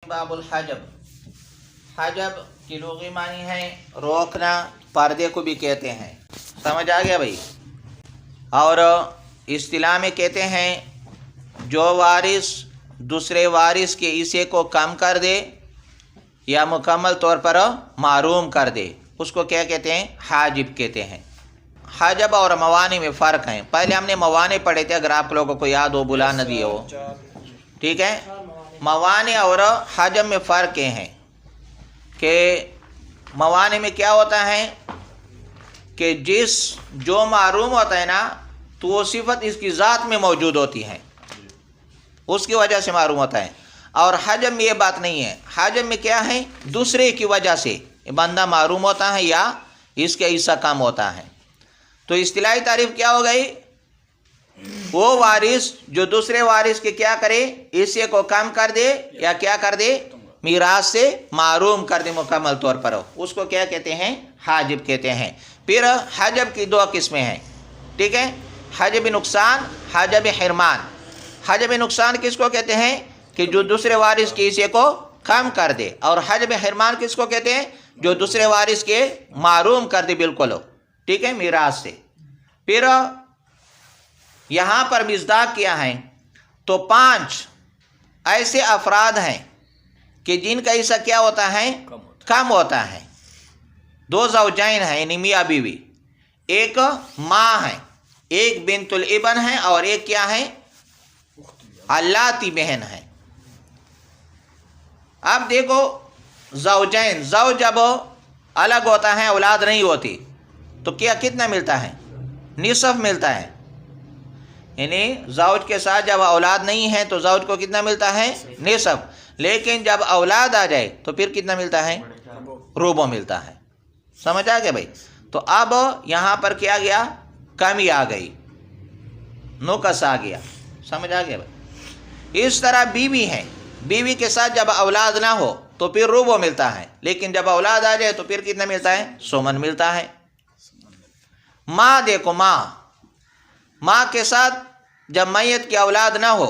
बाबुल हजब। हजब की लुग़वी मानी है रोकना, पर्दे को भी कहते हैं। समझ आ गया भाई। और इस्तिलाह में कहते हैं जो वारिस दूसरे वारिस के हिस्से को कम कर दे या मुकम्मल तौर पर मारूम कर दे, उसको क्या कहते हैं? हाजिब कहते हैं। हजब और मवानी में फ़र्क है। पहले हमने मवानी पढ़े थे, अगर आप लोगों को याद हो, बुला न दिए हो, ठीक है। मवानी और हजब में फ़र्क ये है कि मवानी में क्या होता है कि जो मारूम होता है ना, तो वो सिफत इसकी ज़ात में मौजूद होती है, उसकी वजह से मारूम होता है। और हजब में ये बात नहीं है। हजब में क्या है? दूसरे की वजह से बंदा मारूम होता है या इसके हिस्सा कम होता है। तो इस्तिलाही तारीफ क्या हो गई? वो वारिस जो दूसरे वारिस के क्या करे, हिस्से को कम कर दे या क्या कर दे, मीरास से मारूम कर दे मुकम्मल तौर पर, उसको क्या कहते हैं? हाजिब कहते हैं। फिर हजब की दो किस्में हैं, ठीक है। हजब नुकसान, हजब हिरमान। हजब नुकसान किसको कहते हैं? कि जो दूसरे वारिस के हिस्से को कम कर दे। और हजब हिरमान किसको कहते हैं? जो दूसरे वारिस के मारूम कर दे बिल्कुल, ठीक है, मीरास से। फिर यहाँ पर मिज़दाक किया है तो 5 ऐसे अफराद हैं कि जिनका हिस्सा क्या होता है? कम होता है। 2 ज़ौजैन हैं, यानी मियाँ बीवी। एक माँ है, एक बिन्तुल इबन है, और एक क्या है? अल्लाती बहन है। अब देखो, ज़ौजैन, ज़ौज जब अलग होता है, औलाद नहीं होती, तो क्या कितना मिलता है? निसफ मिलता है। यानी ज़ौज के साथ जब औलाद नहीं है तो ज़ौज को कितना मिलता है? निसफ। लेकिन जब औलाद आ जाए तो फिर कितना मिलता है? रुबो मिलता है। समझ आ गया भाई। तो अब यहाँ पर क्या गया? कमी आ गई, नुकस आ गया। समझ आ गया भाई। इस तरह बीवी है, बीवी के साथ जब औलाद ना हो तो फिर रुबो मिलता है, लेकिन जब औलाद आ जाए तो फिर कितना मिलता है? सुमन मिलता है। माँ देखो, माँ के साथ जब मैयत की औलाद ना हो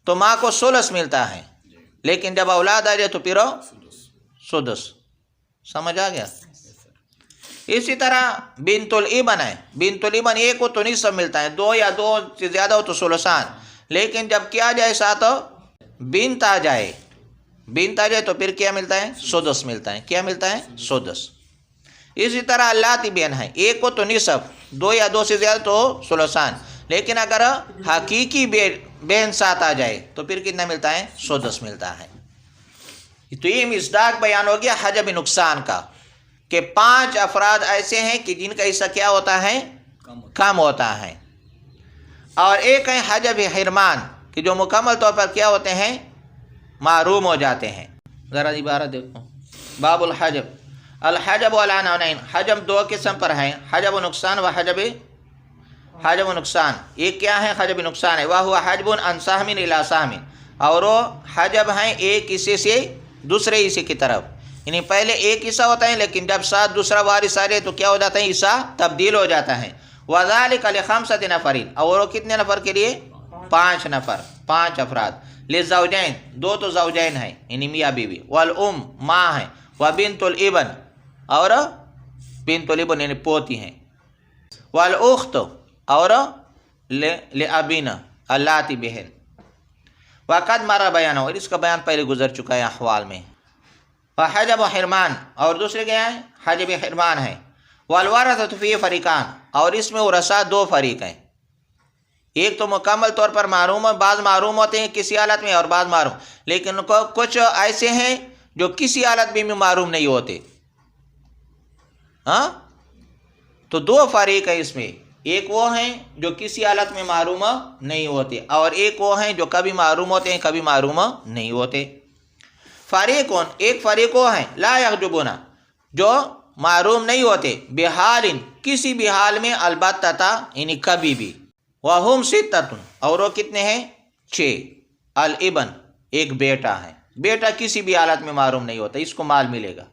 तो माँ को सुलस मिलता है, लेकिन जब औलाद आ जाए तो फिर सुदस। समझ आ गया। इसी तरह बिन्तुल इबन है, बिन्तुल इबन एक को तो निसफ मिलता है, 2 या 2 से ज़्यादा हो तो सुलसान। लेकिन जब क्या जाए साथ बिन्त आ जाए, बिन्त आ जाए तो फिर क्या मिलता है? सुदस मिलता है। क्या मिलता है? सुदस। इसी तरह अल्लाती बहन है, एक को तो निसफ, 2 या 2 से ज़्यादा तो सुलसान। लेकिन अगर हकीकी बहन साथ आ जाए तो फिर कितना मिलता है? सुदस मिलता है। तो ये मिज़दाक बयान हो गया हजब नुकसान का, कि 5 अफराद ऐसे हैं कि जिनका हिस्सा क्या होता है? कम होता है। और एक है हजब हिरमान, कि जो मुकम्मल तौर पर क्या होते हैं? मारूम हो जाते हैं। ज़रा इबारत देखो, बाबुल हजब। अल हजब अला नौनैन, हजब 2 किस्म पर हैं, हजब नुकसान व हजब नुकसान। एक क्या है? हजब नुकसान है, वह हुआ हजबुन अन सहमिन इला सहमिन, और वो हजब हैं एक हिस्से से दूसरे हिस्से की तरफ। यानी पहले एक हिस्सा होता है, लेकिन जब साथ दूसरा वारिस आ जाए तो क्या हो जाता है? हिस्सा तब्दील हो जाता है। वज़ालिका लिखमसति नफरिन, और वो कितने नफर के लिए? 5 नफर, 5 अफराद। लिज़ौजैन, 2 तो ज़ौजैन हैं, यानी मियाँ बीवी। वल माँ है, व बिन्तुल इबन, और बिन्तुल इबन यानी पोती हैं। वल उख्त, और ले अबिना, अल्लाती बहन। वक़द मरा बयान, और इसका बयान पहले गुजर चुका है अहवाल में। हजब हिरमान, और दूसरे क्या है? हजब हिरमान है। वलवरसतु फी फरीकान, और इसमें वरसा 2 फरीक हैं। एक तो मुकम्मल तौर पर मारूम, बाज़ मारूम होते हैं किसी हालत में, और बाज़ मारूम, लेकिन कुछ ऐसे हैं जो किसी हालत में मारूम नहीं होते। हाँ, तो 2 फरीक है इसमें। एक वो हैं जो किसी हालत में मारूम नहीं होते, और एक वो हैं जो कभी मारूम होते हैं, कभी मारूम नहीं होते। फरीक़ुन, एक फरीक़ वो हैं, ला यहजुबुना, जो मारूम नहीं होते, बिहालिन, किसी भी हाल में, अलबत्ता, यानी कभी भी। वहुम सित्ततुन, और वो कितने हैं? 6। अल इबन, एक बेटा है, बेटा किसी भी हालत में मारूम नहीं होता, इसको माल मिलेगा।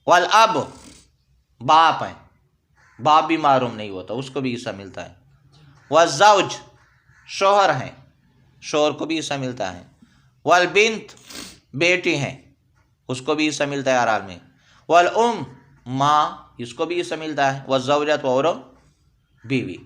वल अब, बाप है, बाप भी मारूम नहीं होता, उसको भी हिस्सा मिलता है। वह ज़ौज, शोहर हैं, शोहर को भी हिस्सा मिलता है। वल बिन्त, بیٹی ہیں اس کو بھی حصہ ملتا ہے ہر حال میں. والام ماں اس کو بھی حصہ ملتا ہے. والزوجۃ اور بیوی.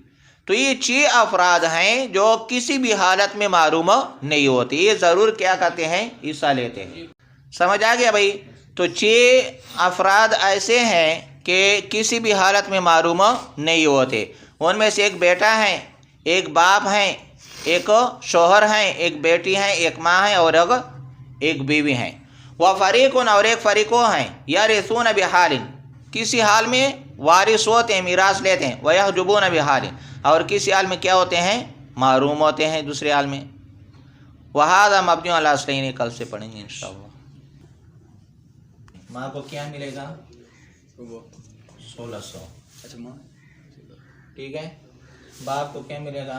تو یہ 6 افراد ہیں جو کسی بھی حالت میں محروم نہیں ہوتے. یہ ضرور کیا کرتے ہیں؟ حصہ لیتے ہیں. سمجھ آ گیا بھائی؟ تو 6 افراد ایسے ہیں کہ کسی بھی حالت میں محروم نہیں ہوتے. ان میں سے ایک بیٹا ہے، ایک باپ ہیں، ایک شوہر ہیں، ایک بیٹی ہیں، ایک ماں ہیں اور ایک بیوی ہیں. وفریقون اور ایک فریقوں ہیں یرثون بحال کسی حال میں وارث ہوتے ہیں، میراث لیتے ہیں. ویحجبون بحال اور کسی حال میں کیا ہوتے ہیں؟ محروم ہوتے ہیں دوسرے حال میں. وہذا مبنی علی اصلین کل سے پڑھیں گے انشاءاللہ. ماں کو کیا ملے گا؟ 1600. ٹھیک ہے. باپ کو کیا ملے گا؟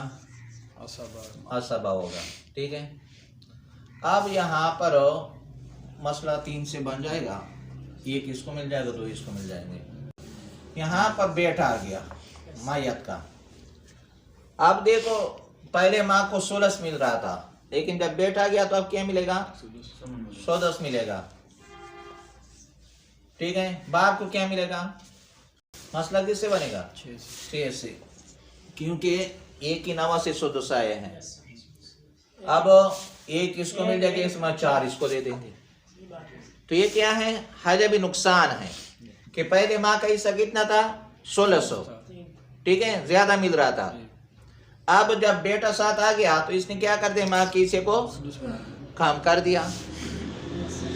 عصبہ ہوگا. ٹھیک ہے. اب یہاں پر مسئلہ 3 سے بن جائے گا. ایک اس کو مل جائے گا، 2 اس کو مل جائیں گے. یہاں پر بیٹا آ گیا میت کا. اب دیکھو پہلے ماں کو 16 مل رہا تھا، لیکن جب بیٹا گیا تو اب کیا ملے گا؟ 16 ملے گا. ٹھیک ہے. باپ کو کیا ملے گا؟ مسئلہ کس سے بنے گا؟ 6 سے، کیونکہ ایک ہی نوا سے 16 آئے ہیں. اب ایک اس کو مل جائے گا، اس میں 4 اس کو دے دیں گے. تو یہ کیا ہے؟ حجب نقصان ہے کہ پہلے ماں کا حصہ کتنا تھا؟ 1600. ٹھیک ہے، زیادہ مل رہا تھا. اب جب بیٹا ساتھ آ گیا تو اس نے کیا کر دیا؟ ماں کے حصے کو کام کر دیا.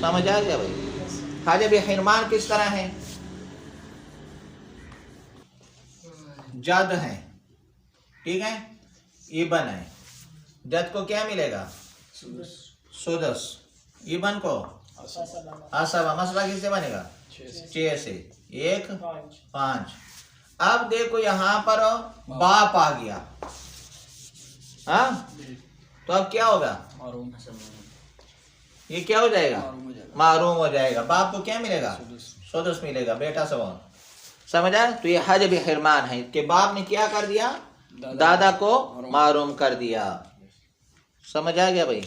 سمجھ آ گیا بھائی؟ حجب حرمان کس طرح ہے؟ جد ہیں، ٹھیک ہے، ابن ہے. جد کو کیا ملے گا؟ سدس. ابن کو عصبہ. مسئلہ کس سے بنے گا؟ 6 سے. 1 5. اب دیکھو یہاں پر باپ آ گیا. ہاں، تو اب کیا ہوگا؟ یہ کیا ہو جائے گا؟ محروم ہو جائے گا. باپ کو کیا ملے گا؟ سدس ملے گا. بیٹا سوال سمجھا؟ تو یہ حجب حرمان ہے کہ باپ نے کیا کر دیا؟ دادا کو محروم کر دیا. سمجھ آ گیا بھائی؟